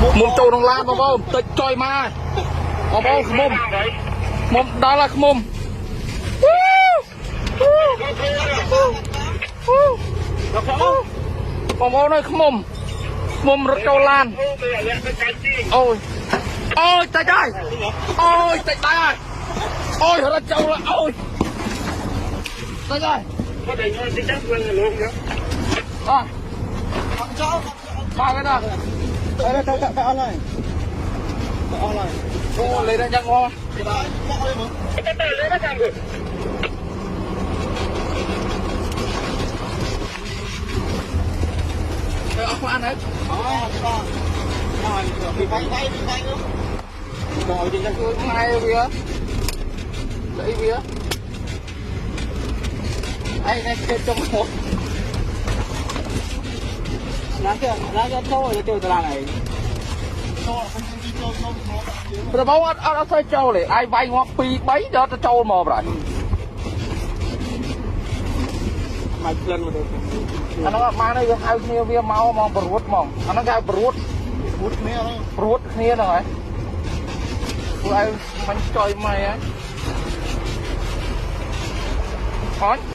មុំចូលក្នុងឡានបងប្អូនតិចចុយមកបងប្អូនខ្មុំដល់ហើយខ្មុំបងប្អូនអើយខ្មុំរត់ចូលឡានអូយតិចហើយតិចដែរអូយរត់ចូលអូយតិចហើយមកតែញ៉ាំតិចទៅលោកយកចូលមកគេណាទៅអស់ហើយអូលេដល់យ៉ាងងល់ទៅលេដល់យ៉ាងគាត់ទៅអស់បានហើយពីបាយដល់ជាយ៉ាងជួយថ្ងៃវាស្អីវាអីនេះគេចុងហត់ណាគេចូលតារាងឯងប្របងអត់ស្អីចូលទេអាយវាយងាប់2 3ដល់ទៅចូលមកប្រហែលមកក្លិនមកទៅអានោះបានហើយវាហៅគ្នាវាមកហ្មងប្រួតហ្មងអានោះគេហៅប្រួតគ្នាហ្នឹងប្រួតគ្នាហ្នឹងហើយពួកឯងមិនចុយមកហ៎អត់